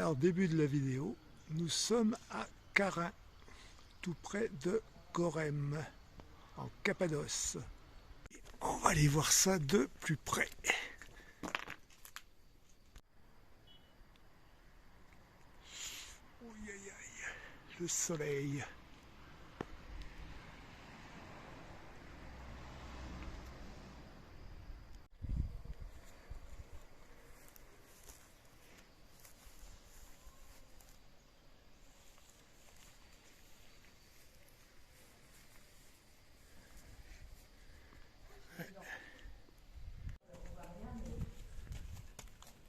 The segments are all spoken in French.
Alors, début de la vidéo, nous sommes à Carin, tout près de Gorem, en Cappadoce. On va aller voir ça de plus près. Aïe, aïe, aïe, le soleil.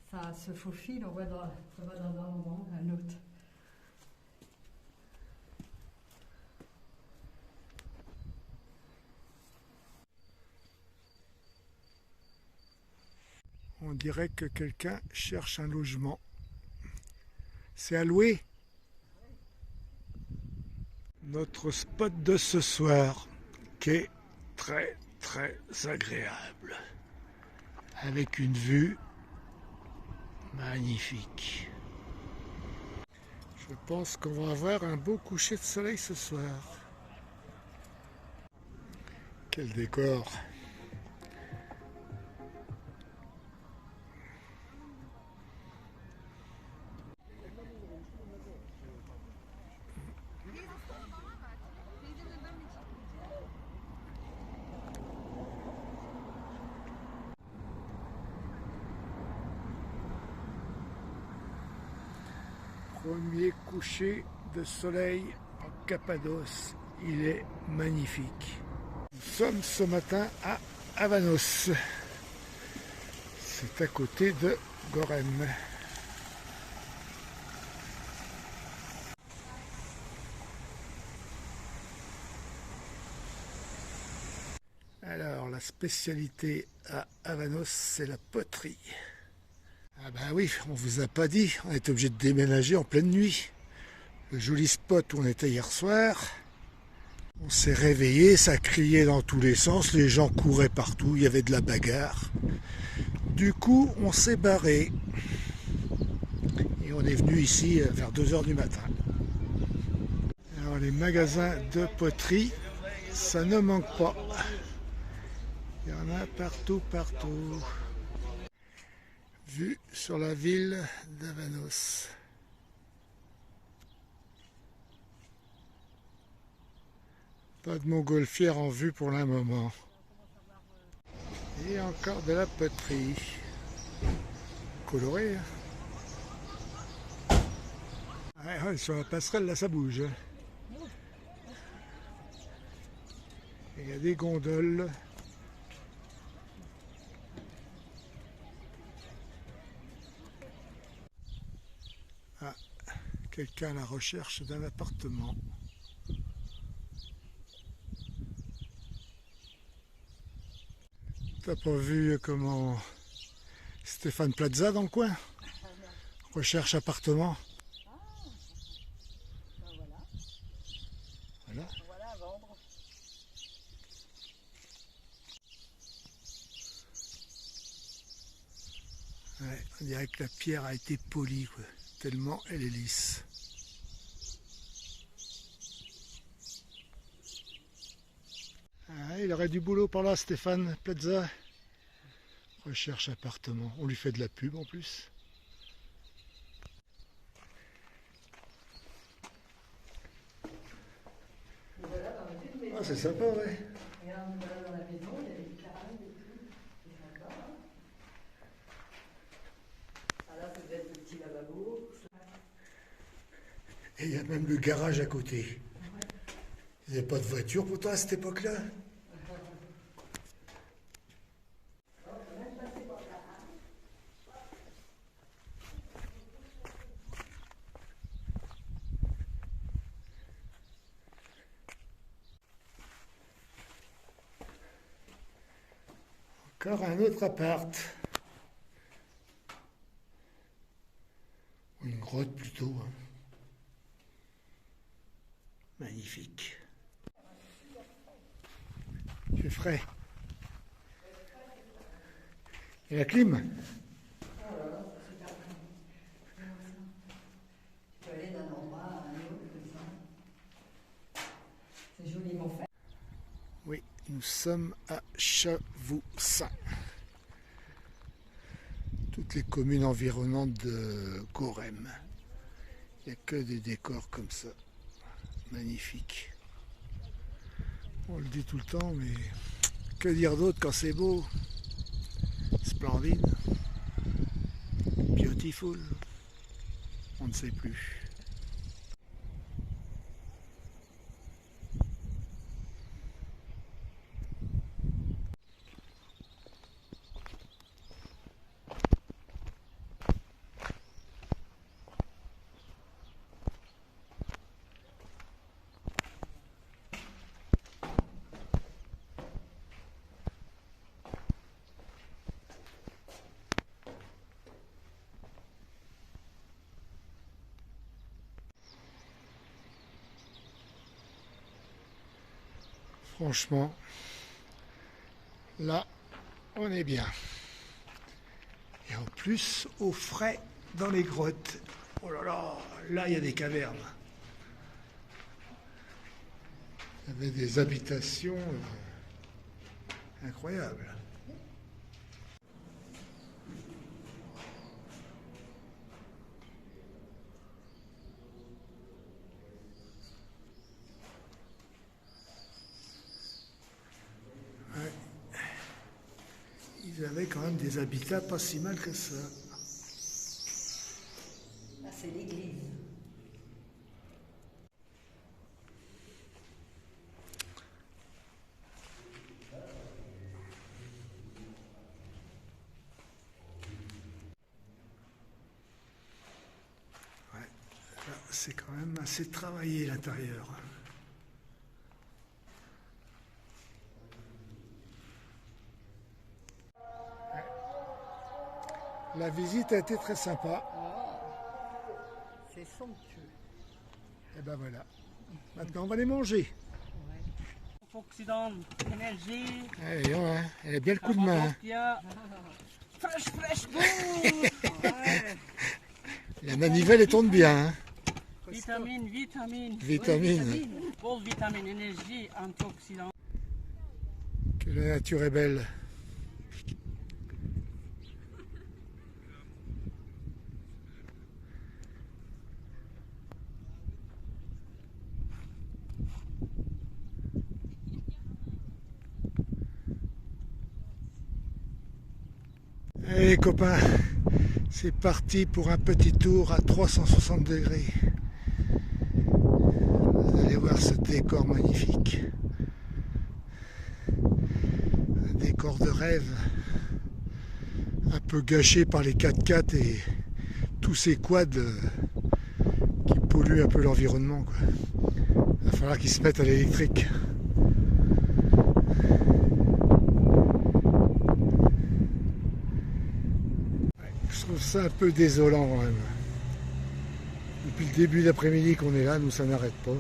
Ça se faufile, on va dans un moment, un autre. On dirait que quelqu'un cherche un logement. C'est à louer. Notre spot de ce soir, qui est très très agréable, avec une vue magnifique. Je pense qu'on va avoir un beau coucher de soleil ce soir. Quel décor! Premier coucher de soleil en Cappadoce, il est magnifique. Nous sommes ce matin à Avanos, c'est à côté de Gorem. Alors la spécialité à Avanos, c'est la poterie. Ah bah oui, on vous a pas dit, on est obligé de déménager en pleine nuit. Le joli spot où on était hier soir, on s'est réveillé, ça criait dans tous les sens, les gens couraient partout, il y avait de la bagarre. Du coup, on s'est barré et on est venu ici vers 2 h du matin. Alors les magasins de poterie, ça ne manque pas. Il y en a partout, partout. Vue sur la ville d'Avanos. Pas de montgolfière en vue pour le moment. Et encore de la poterie. Colorée. Ouais, sur la passerelle, là, ça bouge. Et il y a des gondoles. Ah, quelqu'un à la recherche d'un appartement. T'as pas vu comment Stéphane Plaza dans le coin? Recherche appartement. Ah, ben voilà. Voilà. Voilà à vendre. Ouais, on dirait que la pierre a été polie, quoi, tellement elle est lisse. Ah, il aurait du boulot par là, Stéphane Plaza. Recherche appartement. On lui fait de la pub en plus. Ah, c'est sympa, ouais. Regarde, nous voilà dans la maison, il y a des caravanes et tout. C'est sympa. Hein. Ah là, ça devait être le petit lavabo. Et il y a même le garage à côté. Il n'y avait pas de voiture pour toi à cette époque-là? Encore un autre appart. Ou une grotte plutôt. Hein. Magnifique. Il fait frais. Et la clim? Nous sommes à Chavoussin. Toutes les communes environnantes de Gorem. Il n'y a que des décors comme ça. Magnifiques. On le dit tout le temps, mais que dire d'autre quand c'est beau? Splendide. Beautiful. On ne sait plus. Franchement, là, on est bien. Et en plus, au frais dans les grottes. Oh là là, là, il y a des cavernes. Il y avait des habitations incroyables. Ouais. Ils avaient quand même des habitats pas si mal que ça. Là, c'est l'église. Ouais. Là, c'est quand même assez travaillé l'intérieur. La visite a été très sympa. Oh, c'est somptueux. Et ben voilà. Maintenant, on va les manger. Ouais. Antioxydant, énergie, Allez, ouais, elle a bien le coup de main. Hein. fresh goût, ouais. La manivelle, elle tourne bien. Hein. Vitamine. Vitamine. Bon, vitamine, énergie, antioxydant. Que la nature est belle. Allez les copains, c'est parti pour un petit tour à 360 degrés. Vous allez voir ce décor magnifique. Un décor de rêve, un peu gâché par les 4x4 et tous ces quads qui polluent un peu l'environnement. Il va falloir qu'ils se mettent à l'électrique. Je trouve ça un peu désolant quand même. Depuis le début d'après-midi qu'on est là, nous ça n'arrête pas.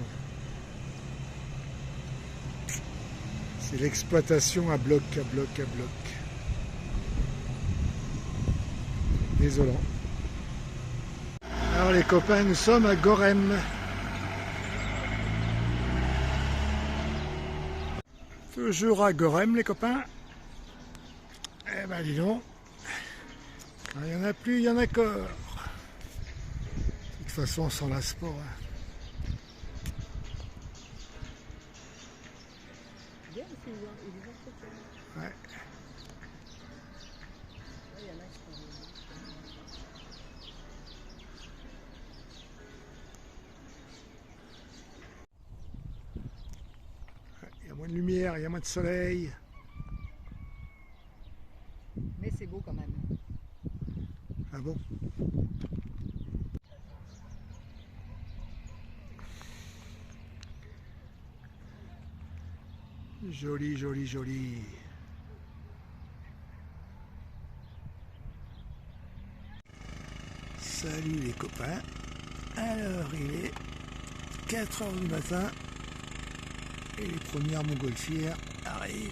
C'est l'exploitation à bloc, à bloc, à bloc. Désolant. Alors les copains, nous sommes à Gorem. Toujours à Gorem les copains. Eh ben dis donc. Quand il n'y en a plus, il y en a encore. De toute façon, on s'en lasse pas. Hein. Ouais. Il y a moins de lumière, il y a moins de soleil. Mais c'est beau quand même. Ah bon? Joli, joli, joli. Salut les copains. Alors il est 4 h du matin et les premières montgolfières arrivent.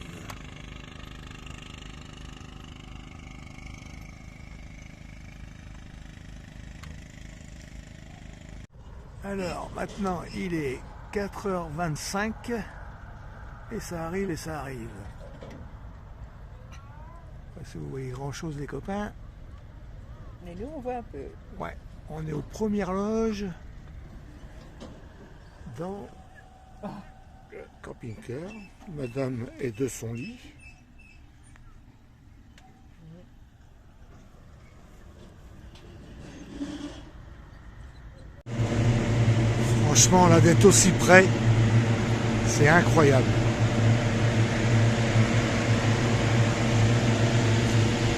Alors maintenant il est 4 h 25 Et ça arrive et ça arrive. Je sais pas si vous voyez grand chose les copains. Mais nous on voit un peu. Ouais, on est aux premières loges dans le camping-car. Madame est de son lit. Franchement, là d'être aussi près, c'est incroyable.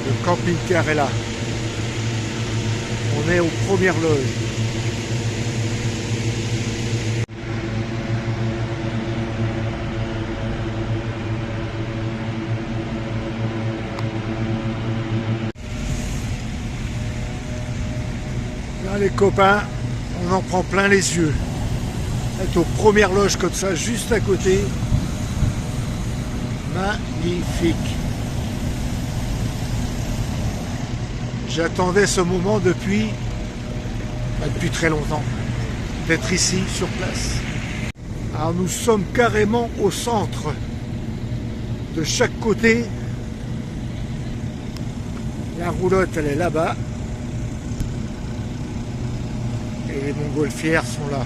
Le camping-car est là. On est aux premières loges. Là les copains, on en prend plein les yeux. Être aux premières loges comme ça, juste à côté. Magnifique. J'attendais ce moment depuis très longtemps, d'être ici, sur place. Alors nous sommes carrément au centre. De chaque côté, la roulotte elle est là-bas. Et les montgolfières sont là.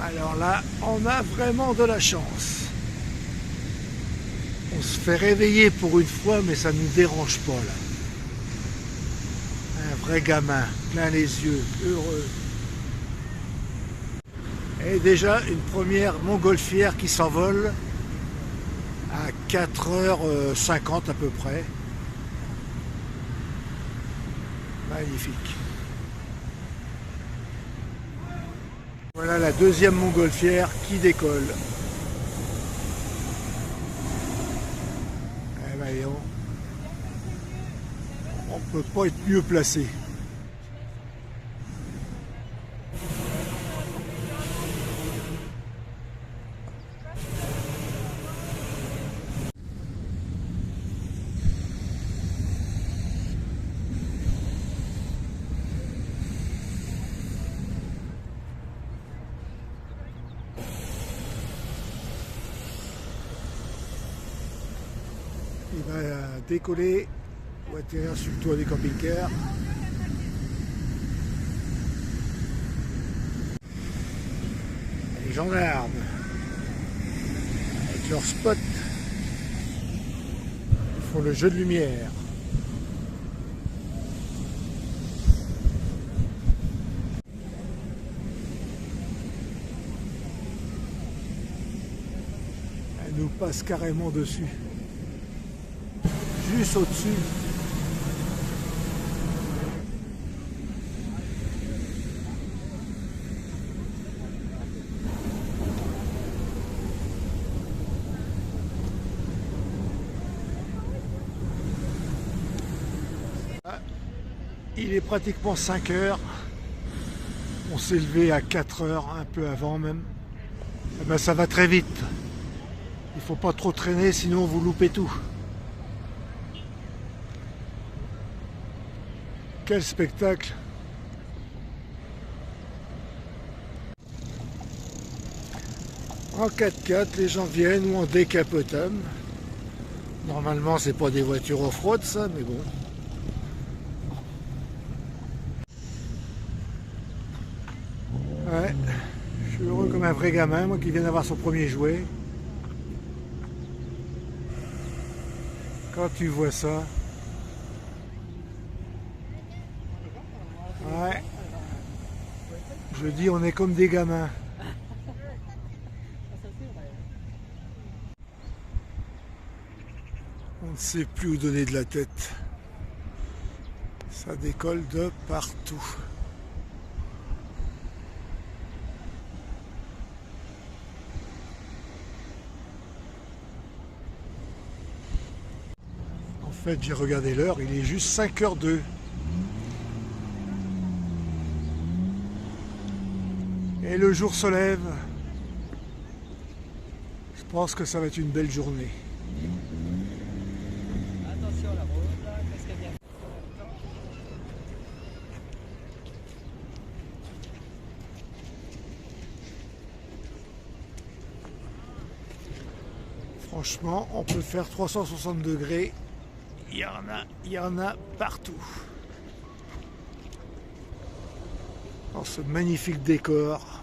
Alors là, on a vraiment de la chance. On se fait réveiller pour une fois, mais ça ne nous dérange pas là. Un vrai gamin, plein les yeux, heureux. Et déjà une première montgolfière qui s'envole à 4h50 à peu près. Magnifique. Voilà la deuxième montgolfière qui décolle. Eh ben, on ne peut pas être mieux placé. Il va décoller ou atterrir sur le toit des camping-cars. Les gendarmes, avec leur spot, ils font le jeu de lumière. Elle nous passe carrément dessus. Juste au-dessus. Il est pratiquement 5 heures. On s'est levé à 4 heures, un peu avant même. Eh ben, ça va très vite. Il ne faut pas trop traîner, sinon vous loupez tout. Quel spectacle! En 4x4, les gens viennent ou en décapotable. Normalement, c'est pas des voitures off-road, ça, mais bon. Ouais, je suis heureux comme un vrai gamin, moi qui viens d'avoir son premier jouet. Quand tu vois ça. Ouais. Je dis, on est comme des gamins. On ne sait plus où donner de la tête. Ça décolle de partout. En fait, j'ai regardé l'heure, il est juste 5h02. Et le jour se lève. Je pense que ça va être une belle journée. Franchement, on peut faire 360 degrés. Il y en a partout. Dans ce magnifique décor.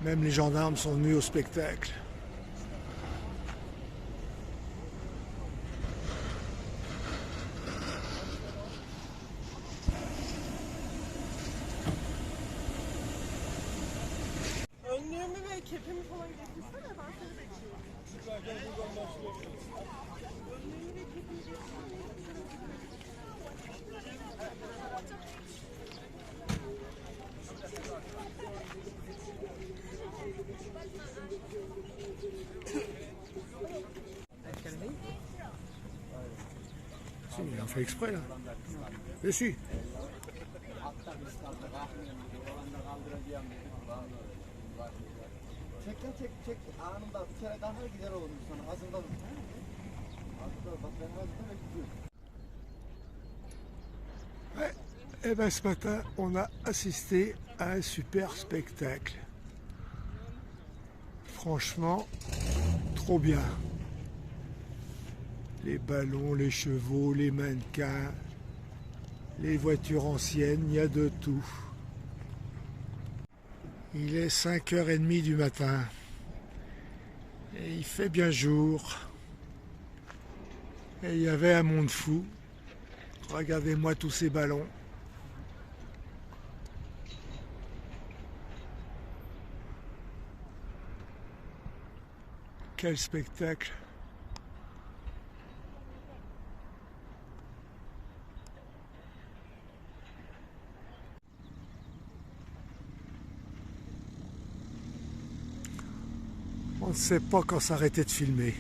Même les gendarmes sont venus au spectacle. Önlüğümü ve kepimi falan getirsene ben sana bekliyorum. Si, il en fait exprès là. Dessus. Çek anında bir kere daha gider olur sana hazırladım. Hazırladım bak ben hazırda bekliyorum. Ouais. Et ben ce matin, on a assisté à un super spectacle. Franchement, trop bien. Les ballons, les chevaux, les mannequins, les voitures anciennes, il y a de tout. Il est 5h30 du matin et il fait bien jour. Et il y avait un monde fou. Regardez-moi tous ces ballons. Quel spectacle! On ne sait pas quand s'arrêter de filmer.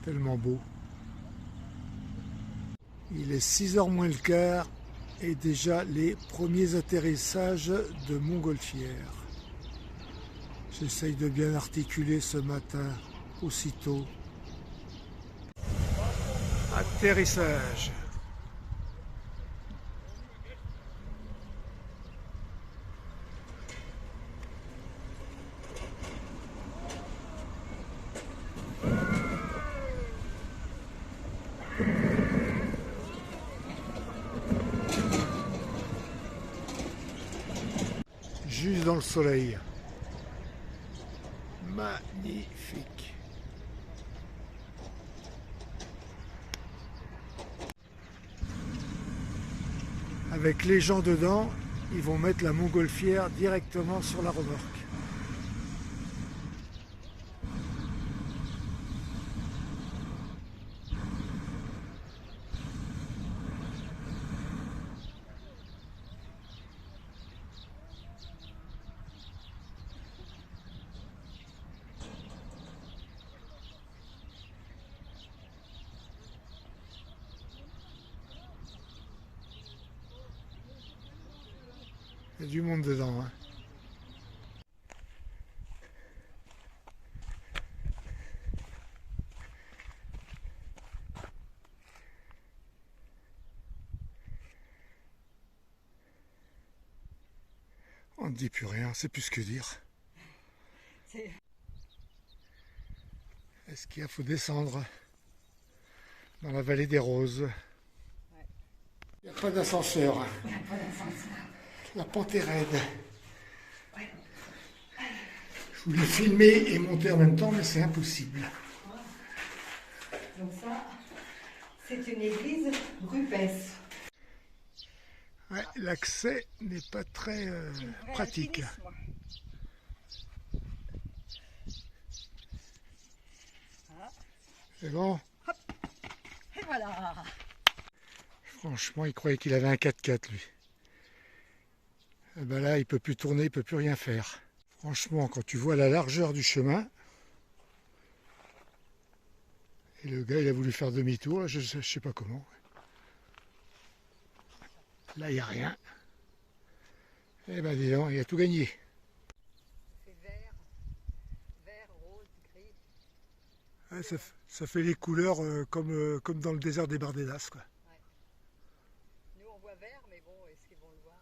Tellement beau. Il est 6h moins le quart et déjà les premiers atterrissages de montgolfières. J'essaye de bien articuler ce matin aussitôt. Atterrissage. Juste dans le soleil. Magnifique. Avec les gens dedans, ils vont mettre la montgolfière directement sur la remorque. Il y a du monde dedans. Hein. On ne dit plus rien, c'est plus que dire. Est-ce qu'il faut descendre dans la vallée des Roses? Il n'y a pas d'ascenseur. Il n'y a pas d'ascenseur. La pente est raide. Je voulais filmer et monter en même temps, mais c'est impossible. Donc ça, c'est une église rupestre. Ouais, l'accès n'est pas très pratique. C'est bon? Et voilà. Franchement, il croyait qu'il avait un 4x4 lui. Et ben là, il peut plus tourner, il peut plus rien faire. Franchement, quand tu vois la largeur du chemin, et le gars, il a voulu faire demi-tour, je sais pas comment. Là, il n'y a rien. Eh ben, dis donc, il a tout gagné. C'est vert, rose, gris. Ouais, ça fait les couleurs comme dans le désert des Bardenas, quoi. Nous on voit vert, mais bon, est-ce qu'ils vont le voir?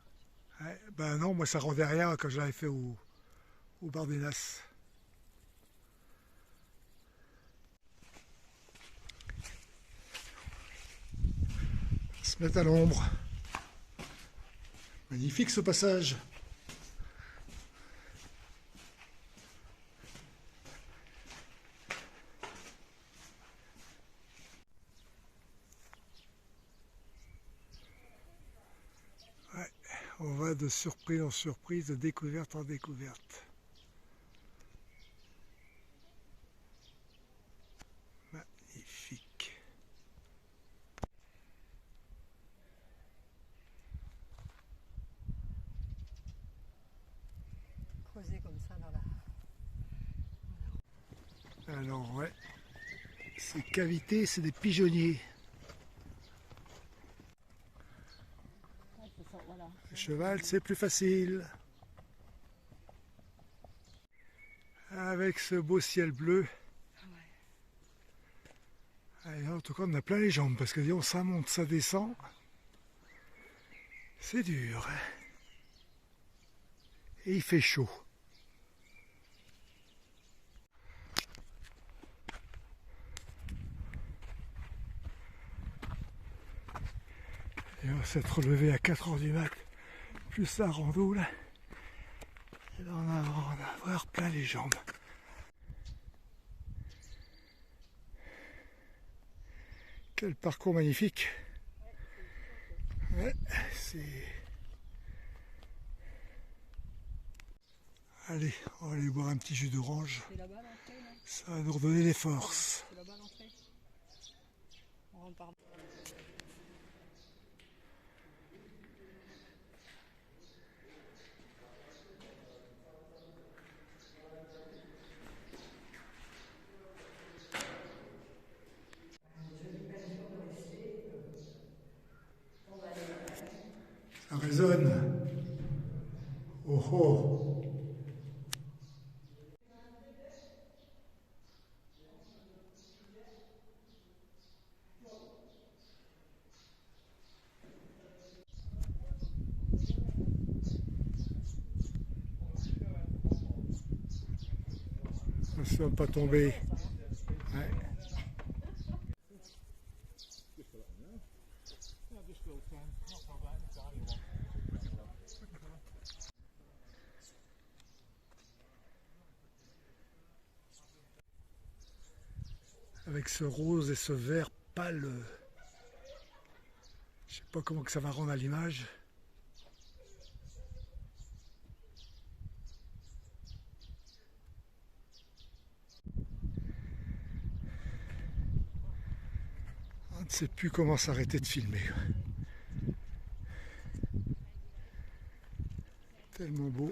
Ouais, ben non, moi ça rendait rien quand je l'avais fait au Bardenas. se mettent à l'ombre. Magnifique ce passage. Ouais, on va de surprise en surprise, de découverte en découverte. Magnifique. Creuser comme ça dans la... Alors ouais, ces cavités, c'est des pigeonniers. Voilà. Le cheval, c'est plus facile. Avec ce beau ciel bleu. Allez, en tout cas, on a plein les jambes parce que disons, ça monte, ça descend. C'est dur. Et il fait chaud. Et on va s'être relevé à 4 h du mat, plus la rando là. Et là on va en avoir plein les jambes. Quel parcours magnifique. Ouais, c'est... Allez, on va aller boire un petit jus d'orange. C'est là-bas l'entrée, là? Ça va nous redonner des forces. C'est là-bas l'entrée? On rentre par... Ça résonne. Oh oh. Ne sommes pas tombés. Ouais. Avec ce rose et ce vert pâle, je sais pas comment que ça va rendre à l'image. On ne sait plus comment s'arrêter de filmer. Tellement beau.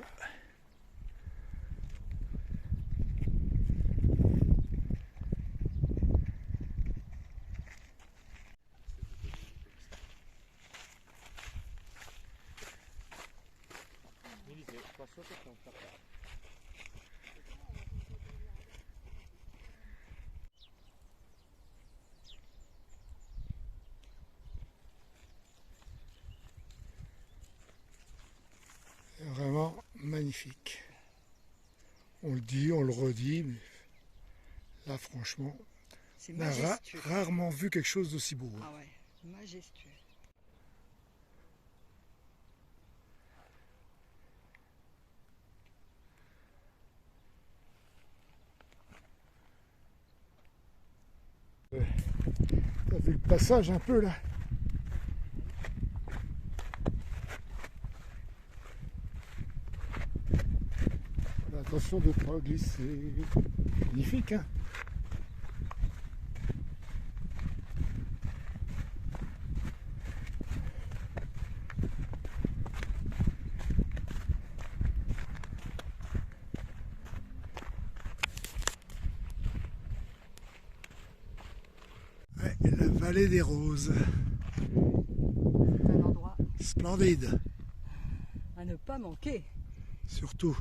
Vraiment magnifique. On le dit, on le redit, mais là franchement, C'est on a majestueux. rarement vu quelque chose d'aussi beau. Ah ouais, majestueux. T'as vu le passage un peu là? Attention de ne pas glisser. Magnifique, hein? Ouais, la vallée des Roses. C'est un endroit Splendide. à ne pas manquer. Surtout